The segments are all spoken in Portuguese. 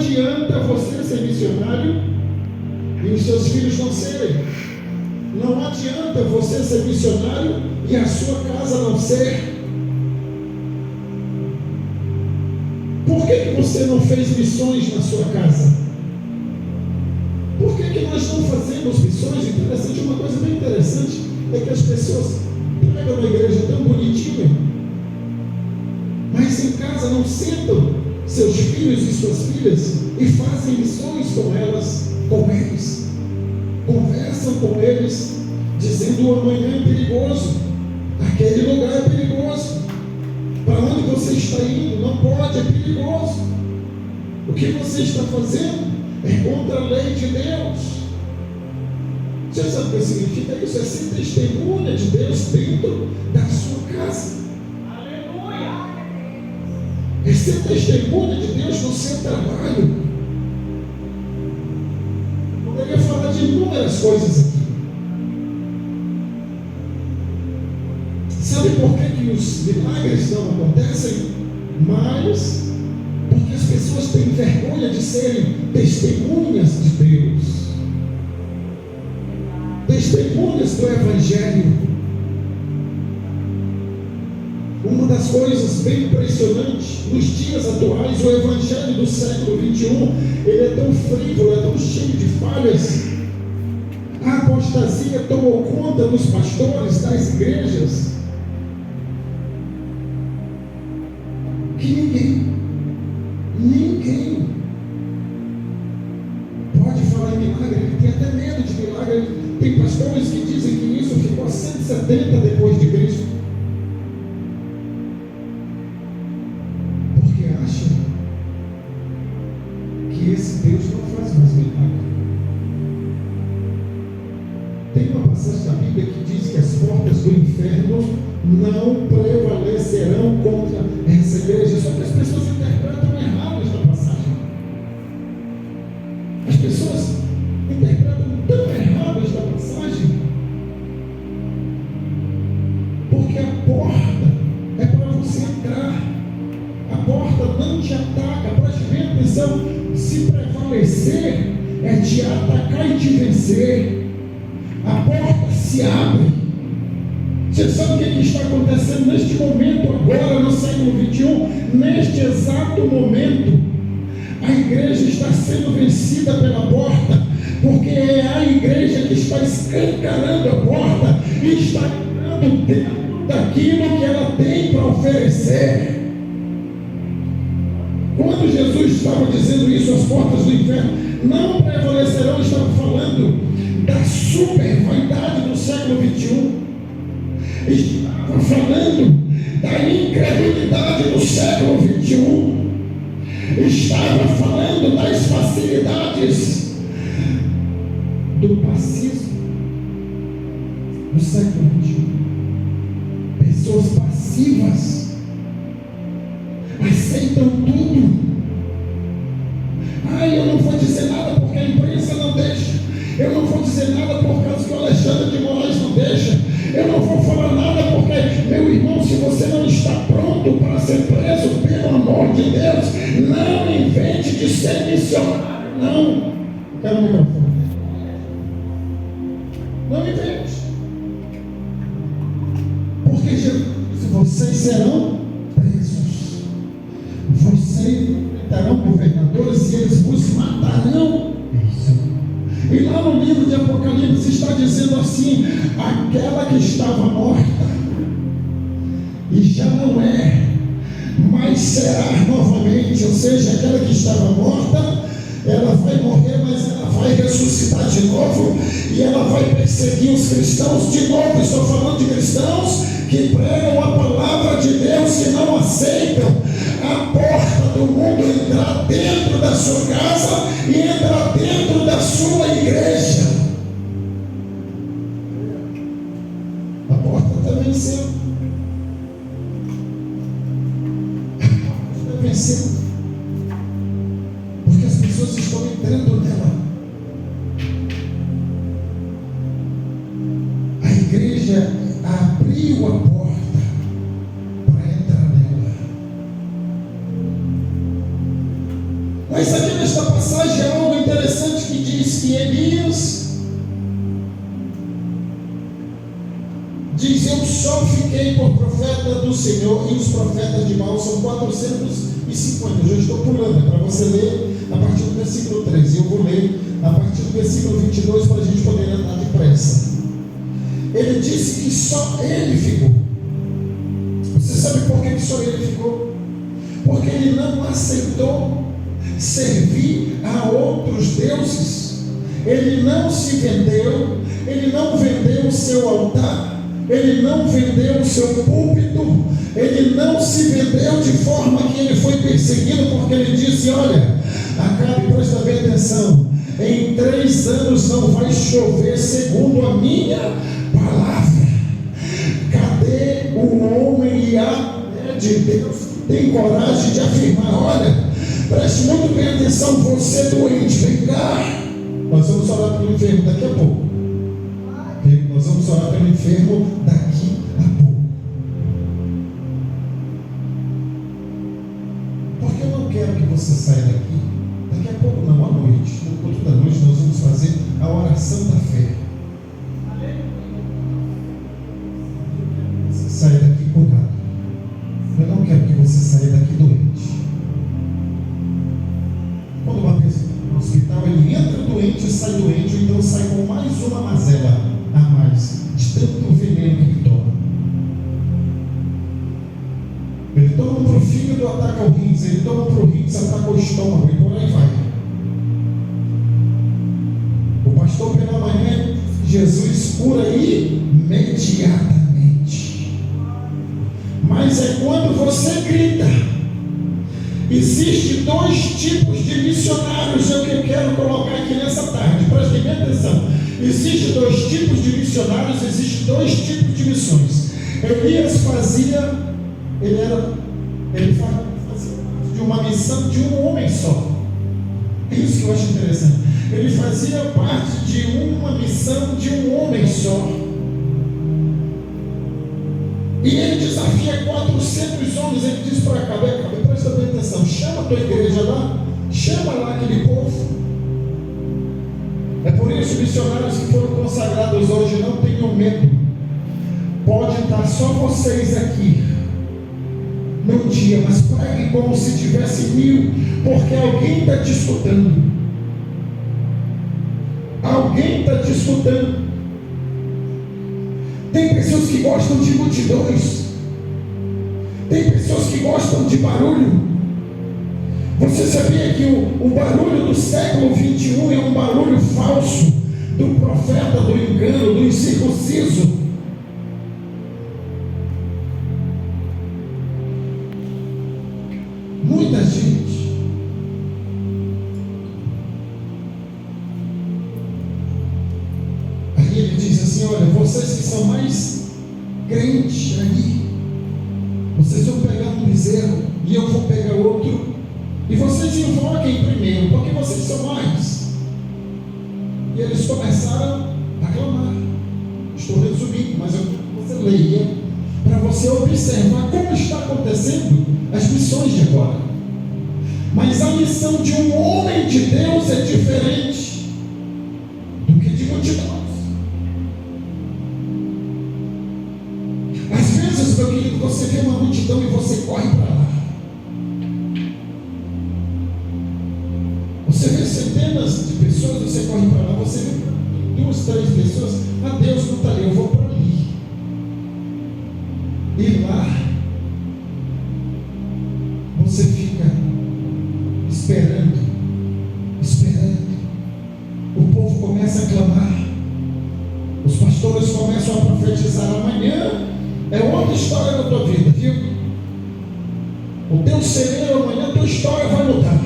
adianta você ser missionário e os seus filhos não serem. Não adianta você ser missionário e a sua casa não ser. Por que você não fez missões na sua casa? Por que nós não fazemos missões? Interessante, uma coisa bem interessante é que as pessoas pregam na igreja tão bonitinho, mas em casa não sentam seus filhos e suas filhas e fazem missões com elas, com eles. Conversam com eles, dizendo: o amanhã é perigoso, aquele lugar é perigoso, para onde você está indo não pode, é perigoso. O que você está fazendo é contra a lei de Deus. Você sabe o que significa isso? É ser testemunha de Deus dentro da sua casa. Aleluia! É ser testemunha de Deus no seu trabalho. Eu poderia falar de inúmeras coisas aqui. Sabe por que os milagres não acontecem? Mas porque as pessoas têm vergonha de serem testemunhas de Deus, testemunhas do Evangelho. Uma das coisas bem impressionantes nos dias atuais, o Evangelho do século XXI, ele é tão frívolo, é tão cheio de falhas. A apostasia tomou conta dos pastores, das igrejas, que ninguém pode falar em milagre. Ele tem até medo de milagre. Tem pastores que dizem que isso ficou a 170 depois de Cristo, porque acham que esse Deus não faz mais milagre. Tem uma passagem da Bíblia que diz que as portas do inferno não prevalecerão contra essa igreja. Só que as pessoas interpretam errado esta passagem. As pessoas interpretam tão errado esta passagem, porque a porta é para você entrar. A porta não te ataca. Preste bem atenção: se prevalecer é te atacar e te vencer. A porta se abre. Você sabe o que está acontecendo neste momento, agora no século XXI? Neste exato momento, a igreja está sendo vencida pela porta, porque é a igreja que está escancarando a porta e está entrando dentro daquilo que ela tem para oferecer. Quando Jesus estava dizendo isso, as portas do inferno não prevalecerão, estava falando da super vaidade do século XXI. Estava falando da incredulidade do século XXI. Estava falando das facilidades do pacismo do século XXI. Pessoas passivas aceitam tudo. Eu não vou dizer nada porque a imprensa não deixa. Eu não vou dizer nada por causa que o Alexandre de Moraes não deixa. Eu não vou falar nada porque, meu irmão, se você não está pronto para ser preso, pelo amor de Deus, não invente de ser missionário, não. Quero o microfone. Não invente. Porque Jesus disse: vocês serão presos. Vocês enfrentarão governadores e eles vos matarão. E lá no livro de Apocalipse está dizendo assim: aquela que estava morta e já não é, mas será novamente. Ou seja, aquela que estava morta, ela vai morrer, mas ela vai ressuscitar de novo e ela vai perseguir os cristãos de novo. Estou falando de cristãos que pregam a palavra de Deus, que não aceitam a porta do mundo entrar dentro da sua casa e entrar dentro da sua igreja. A porta está vencendo. A porta está vencendo. Porque as pessoas estão entrando nela. A igreja abriu a porta para entrar nela. Mas aqui nesta passagem há algo interessante que diz que Elias diz: eu só fiquei por profeta do Senhor, e os profetas de Baal são 450. Eu já estou pulando, é para você ler a partir do versículo 13. Eu vou ler a partir do versículo 22 para a gente poder andar depressa. Ele disse que só ele ficou. Você sabe por que só ele ficou? Porque ele não aceitou servir a outros deuses. Ele não se vendeu, ele não vendeu o seu altar, ele não vendeu o seu púlpito, ele não se vendeu de forma que ele foi perseguido, porque ele disse: olha, Acabe, presta bem atenção, em 3 anos não vai chover segundo a minha palavra. Cadê o homem e a mulher de Deus que tem coragem de afirmar: olha, preste muito bem atenção, você doente, vem cá, nós vamos orar pelo enfermo daqui a pouco. Nós vamos orar pelo enfermo daqui a pouco. Porque eu não quero que você saia daqui a pouco, não, à noite. No culto da noite nós vamos fazer a oração da fé. Você saia daqui curado. Eu não quero que você saia daqui doente. Quando uma pessoa está no hospital, ele entra doente e sai doente, ou então sai com mais uma mazela a mais, de tanto veneno que ele toma. Ele toma para o fígado, ataca o rins, ele toma para o rins, ataca o estômago, e por aí vai. O pastor pela manhã, Jesus cura imediatamente. Mas é quando você grita. Existem 2 tipos de missionários, é o que eu quero colocar aqui nessa tarde, prestem bem atenção. Existem 2 tipos de missionários, existem 2 tipos de missões. Elias fazia parte de uma missão de um homem só. É isso que eu acho interessante. Ele fazia parte de uma missão de um homem só. E ele desafia 400 homens. Ele diz para Acabe: presta bem atenção, chama a tua igreja lá, chama lá aquele povo. É por isso, missionários que foram consagrados hoje, não tenham medo. Pode estar só vocês aqui num dia, mas pregue como se tivesse 1000, porque alguém está te escutando. Alguém está te escutando. Tem pessoas que gostam de multidões, tem pessoas que gostam de barulho. Você sabia que o barulho do século 21 é um barulho falso, do profeta, do engano, do incircunciso? Muita gente aí ele diz assim: olha, vocês que são mais crentes aí, vocês vão pegar um bezerro e eu vou pegar outro, e vocês invoquem primeiro, porque vocês são mais. E eles começaram a clamar. Estou resumindo, mas eu quero que você leia, para você observar como está acontecendo as missões de agora. Mas a missão de um homem de Deus é diferente do que de multidões. Às vezes, meu querido, você vê uma multidão e você corre para lá. Você vê centenas de pessoas, você corre para lá. Você vê 2, 3 pessoas, Deus não está ali, eu vou para ali. E lá você fica esperando. O povo começa a clamar. Os pastores começam a profetizar. Amanhã é outra história na tua vida, viu? O teu celeiro, amanhã a tua história vai mudar.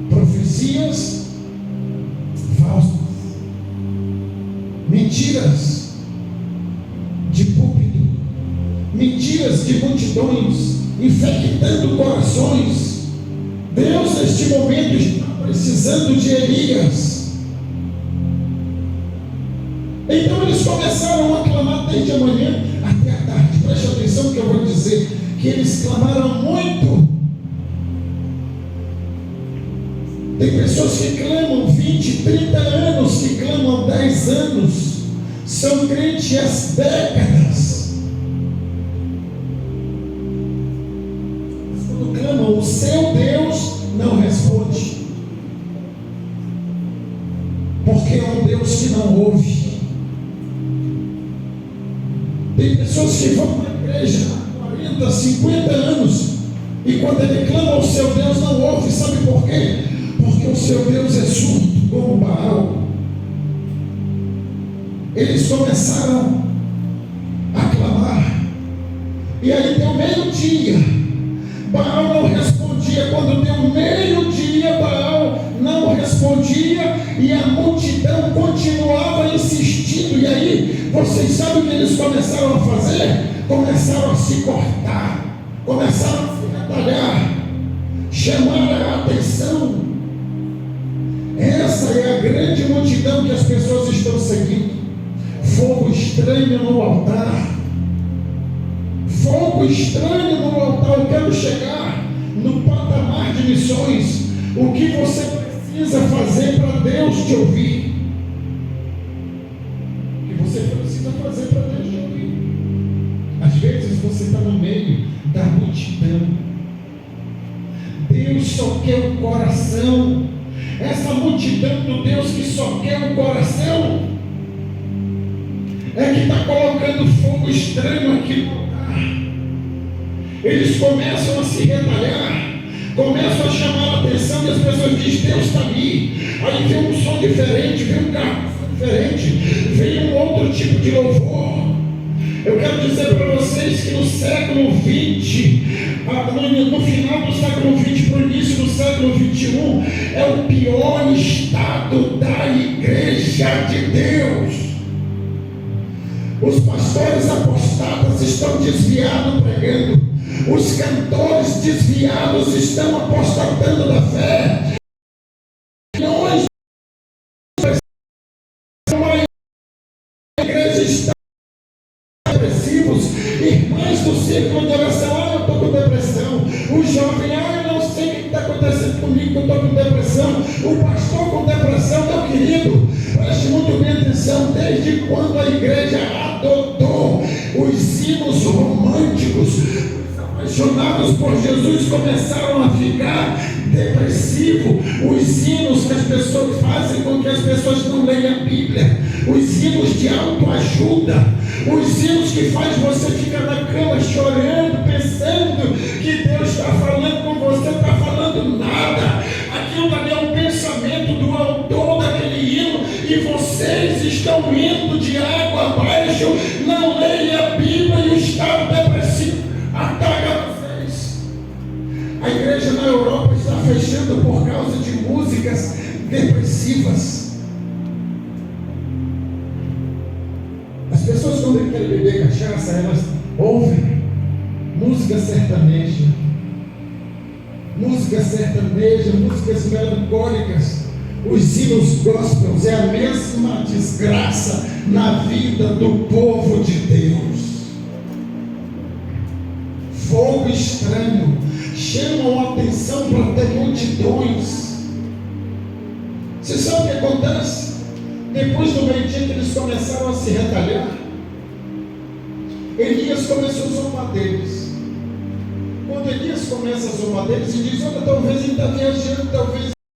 Profecias falsas, mentiras de púlpito, mentiras de multidões, infectando corações. Deus neste momento está precisando de Elias. Então eles começaram a clamar desde a manhã até a tarde. Preste atenção que eu vou dizer, que eles clamaram muito. Tem pessoas que clamam 20, 30 anos, que clamam 10 anos, são crentes há décadas. Quando clamam, o seu Deus não responde, porque é um Deus que não ouve. Tem pessoas que vão para a igreja há 40, 50 anos, e quando ele clama ao seu Deus, não ouve. Sabe por quê? Porque o seu Deus é surdo como Baal. Eles começaram a clamar, e aí deu meio-dia, Baal não respondia. Quando deu meio-dia, Baal não respondia, e a multidão continuava insistindo. E aí, vocês sabem o que eles começaram a fazer? Começaram a se cortar, começaram a se retalhar, chamaram a atenção. Essa é a grande multidão que as pessoas estão seguindo. Fogo estranho no altar. Fogo estranho no altar. Eu quero chegar no patamar de missões. O que você precisa fazer para Deus te ouvir? O que você precisa fazer para Deus te ouvir? Às vezes você está no meio da multidão. Deus só quer o coração. Essa multidão do Deus que só quer o coração é que está colocando fogo estranho aqui no altar. Eles começam a se retalhar, começam a chamar a atenção, e as pessoas dizem: Deus está ali. Aí vem um som diferente, vem um carro diferente, vem um outro tipo de louvor. Eu quero dizer para vocês que no século XX, no final do século XX para o início do século XXI, é o pior estado da igreja de Deus. Os pastores apostatas estão desviados pregando, os cantores desviados estão apostatando da fé. Milhões de igrejas estão depressivos, irmãs do círculo de oração: eu estou com depressão. O jovem: eu não sei o que está acontecendo comigo, que eu estou com depressão. O pastor com depressão. Meu querido, preste muito bem atenção. Desde quando a igreja adotou os hinos românticos, os apaixonados por Jesus começaram a ficar depressivos. Os hinos que as pessoas fazem com que as pessoas não leiam a Bíblia, os hinos de autoajuda, os hinos que faz você ficar na cama chorando, pensando que Deus está falando com você, está falando nada. Aquilo ali é um pensamento do autor daquele hino, e vocês estão indo de água abaixo, não leem a Bíblia, e o estado depressivo ataca vocês. A igreja na Europa está fechando por causa de músicas depressivas. As pessoas, quando querem beber cachaça, elas ouvem música sertaneja, músicas melancólicas. Os hinos gospels é a mesma desgraça na vida do povo de Deus. Fogo estranho, chamam a atenção para ter multidões. Você sabe o que acontece? Depois do meio-dia que eles começaram a se retalhar, Elias começou a zombar deles. Quando Elias começa a zombar deles e diz: olha, está